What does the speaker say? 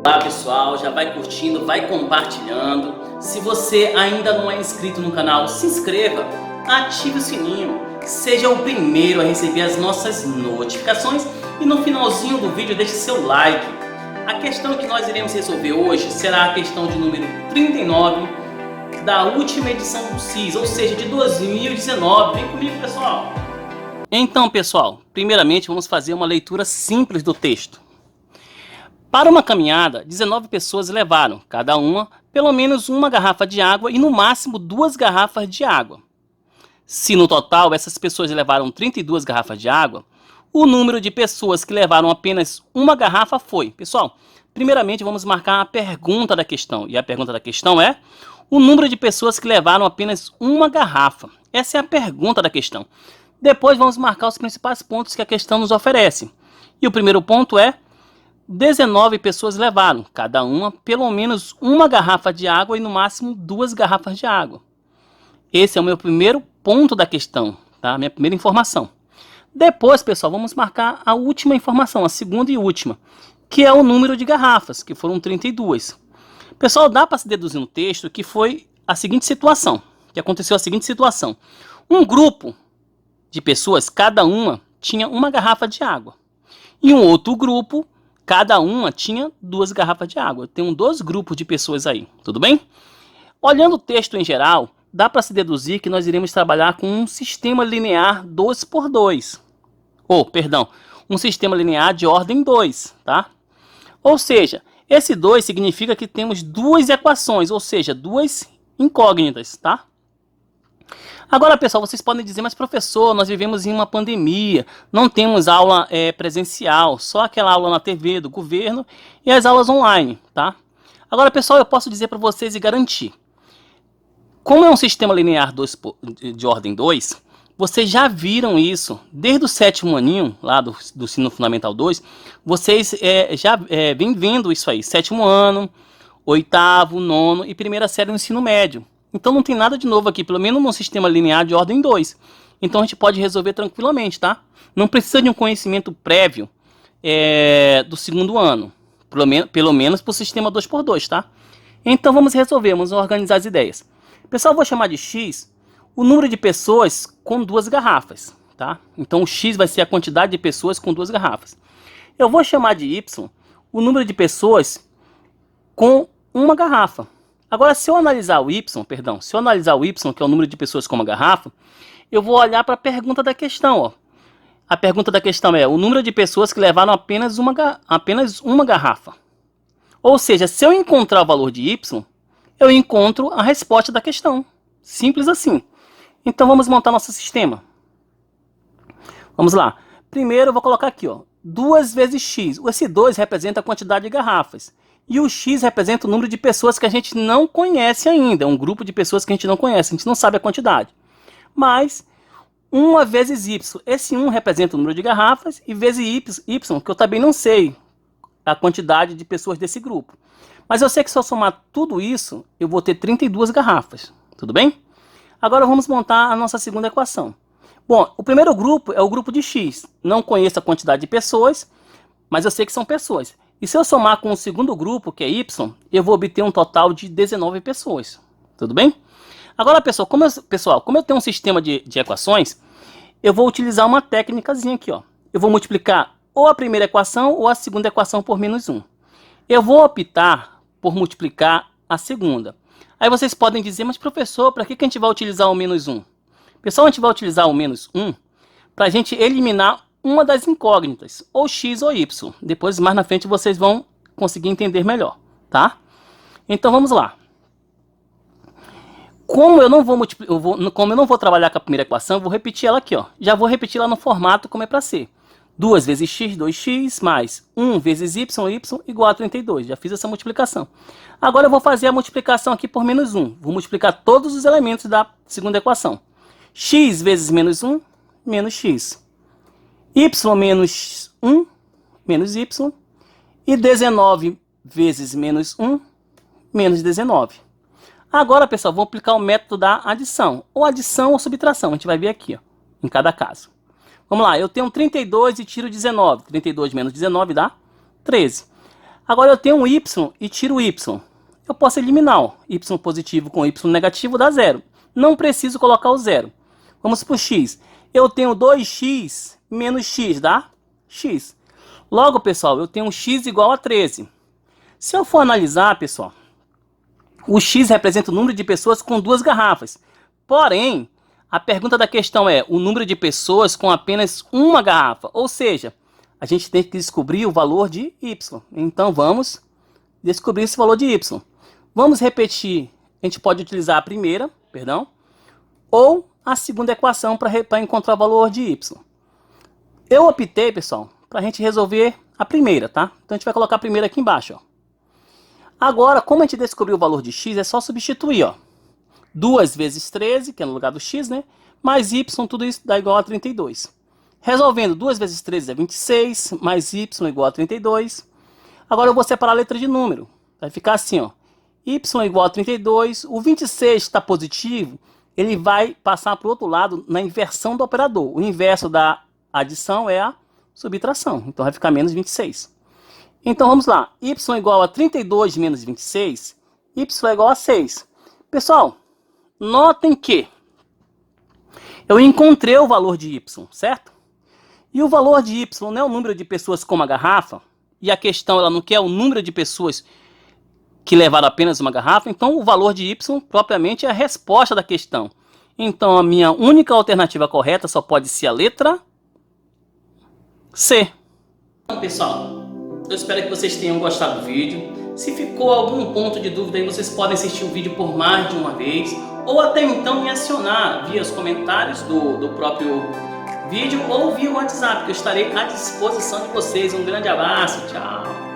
Olá pessoal, já vai curtindo, vai compartilhando. Se você ainda não é inscrito no canal, se inscreva, ative o sininho, seja o primeiro a receber as nossas notificações e no finalzinho do vídeo deixe seu like. A questão que nós iremos resolver hoje será a questão de número 39 da última edição do SIS, ou seja, de 2019. Vem comigo, pessoal! Então, pessoal, primeiramente vamos fazer uma leitura simples do texto. Para uma caminhada, 19 pessoas levaram, cada uma, pelo menos uma garrafa de água e no máximo 2 garrafas de água. Se no total essas pessoas levaram 32 garrafas de água, o número de pessoas que levaram apenas uma garrafa foi... Pessoal, primeiramente vamos marcar a pergunta da questão. E a pergunta da questão é o número de pessoas que levaram apenas uma garrafa. Essa é a pergunta da questão. Depois vamos marcar os principais pontos que a questão nos oferece. E o primeiro ponto é 19 pessoas levaram, cada uma, pelo menos uma garrafa de água e no máximo 2 garrafas de água. Esse é o meu primeiro ponto da questão, tá? Minha primeira informação. Depois, pessoal, vamos marcar a última informação, a segunda e última, que é o número de garrafas, que foram 32. Pessoal, dá para se deduzir no texto que foi a seguinte situação, que aconteceu a seguinte situação. Um grupo de pessoas, cada uma, tinha uma garrafa de água. E um outro grupo, cada uma tinha 2 garrafas de água. Tem 2 grupos de pessoas aí, tudo bem? Olhando o texto em geral, dá para se deduzir que nós iremos trabalhar com um sistema linear 2x2. Um sistema linear de ordem 2, tá? Ou seja, esse 2 significa que temos 2 equações, ou seja, 2 incógnitas, tá? Agora, pessoal, vocês podem dizer, mas professor, nós vivemos em uma pandemia, não temos aula presencial, só aquela aula na TV do governo e as aulas online, tá? Agora, pessoal, eu posso dizer para vocês e garantir. Como é um sistema linear de ordem 2, vocês já viram isso desde o 7º aninho, lá do ensino fundamental 2, vocês já vêm vendo isso aí, 7º ano, 8º, 9º e primeira série do ensino médio. Então não tem nada de novo aqui, pelo menos no sistema linear de ordem 2. Então a gente pode resolver tranquilamente, tá? Não precisa de um conhecimento prévio do 2º ano, pelo menos para o sistema 2x2, tá? Então vamos resolver, vamos organizar as ideias. Pessoal, eu vou chamar de X o número de pessoas com 2 garrafas, tá? Então o X vai ser a quantidade de pessoas com 2 garrafas. Eu vou chamar de Y o número de pessoas com uma garrafa. Agora, se eu analisar o Y, que é o número de pessoas com uma garrafa, eu vou olhar para a pergunta da questão, ó. A pergunta da questão é o número de pessoas que levaram apenas uma garrafa. Ou seja, se eu encontrar o valor de Y, eu encontro a resposta da questão. Simples assim. Então vamos montar nosso sistema. Vamos lá. Primeiro eu vou colocar aqui, ó, 2 vezes X. Esse 2 representa a quantidade de garrafas. E o X representa o número de pessoas que a gente não conhece ainda. É um grupo de pessoas que a gente não conhece. A gente não sabe a quantidade. Mas 1 vezes Y. Esse 1 representa o número de garrafas. E vezes Y, que eu também não sei a quantidade de pessoas desse grupo. Mas eu sei que se eu somar tudo isso, eu vou ter 32 garrafas. Tudo bem? Agora vamos montar a nossa segunda equação. Bom, o primeiro grupo é o grupo de X. Não conheço a quantidade de pessoas, mas eu sei que são pessoas. E se eu somar com o segundo grupo, que é Y, eu vou obter um total de 19 pessoas. Tudo bem? Agora, pessoal, como eu tenho um sistema de equações, eu vou utilizar uma técnicazinha aqui, ó. Eu vou multiplicar ou a primeira equação ou a segunda equação por menos 1. Eu vou optar por multiplicar a segunda. Aí vocês podem dizer, mas professor, para que a gente vai utilizar o menos 1? Pessoal, a gente vai utilizar o menos 1 para a gente eliminar uma das incógnitas, ou X ou Y. Depois, mais na frente, vocês vão conseguir entender melhor, tá? Então, vamos lá. Como eu não vou trabalhar com a primeira equação, eu vou repetir ela aqui, ó. Já vou repetir ela no formato como é para ser. 2 vezes X, 2X, mais 1 vezes Y, Y, igual a 32. Já fiz essa multiplicação. Agora eu vou fazer a multiplicação aqui por menos 1. Vou multiplicar todos os elementos da segunda equação. X vezes menos 1, menos X. Y menos 1, menos Y. E 19 vezes menos 1, menos 19. Agora, pessoal, vou aplicar o método da adição. Ou adição ou subtração. A gente vai ver aqui, ó, em cada caso. Vamos lá, eu tenho 32 e tiro 19. 32 menos 19 dá 13. Agora eu tenho um y e tiro o y. Eu posso eliminar, ó. Y positivo com y negativo dá zero. Não preciso colocar o zero. Vamos para o x. Eu tenho 2x menos x, dá x. Logo, pessoal, eu tenho x igual a 13. Se eu for analisar, pessoal, o x representa o número de pessoas com 2 garrafas. Porém, a pergunta da questão é o número de pessoas com apenas uma garrafa. Ou seja, a gente tem que descobrir o valor de y. Então, vamos descobrir esse valor de y. Vamos repetir. A gente pode utilizar a primeira, ou a segunda equação para encontrar o valor de y. Eu optei, pessoal, para a gente resolver a primeira, tá? Então, a gente vai colocar a primeira aqui embaixo, ó. Agora, como a gente descobriu o valor de x, é só substituir, ó. 2 vezes 13, que é no lugar do x, né? Mais y, tudo isso dá igual a 32. Resolvendo, 2 vezes 13 é 26, mais y igual a 32. Agora eu vou separar a letra de número. Vai ficar assim, ó. Y igual a 32. O 26 está positivo, ele vai passar para o outro lado na inversão do operador. O inverso da adição é a subtração. Então vai ficar menos 26. Então vamos lá, y igual a 32 menos 26, y é igual a 6. Pessoal, notem que eu encontrei o valor de y, certo? E o valor de y não é o número de pessoas com uma garrafa, e a questão ela não quer o número de pessoas que levaram apenas uma garrafa, então o valor de y propriamente é a resposta da questão. Então a minha única alternativa correta só pode ser a letra C. Então, pessoal, eu espero que vocês tenham gostado do vídeo. Se ficou algum ponto de dúvida aí, vocês podem assistir o vídeo por mais de uma vez, ou até então me acionar via os comentários do próprio vídeo ou via o WhatsApp, que eu estarei à disposição de vocês. Um grande abraço, tchau!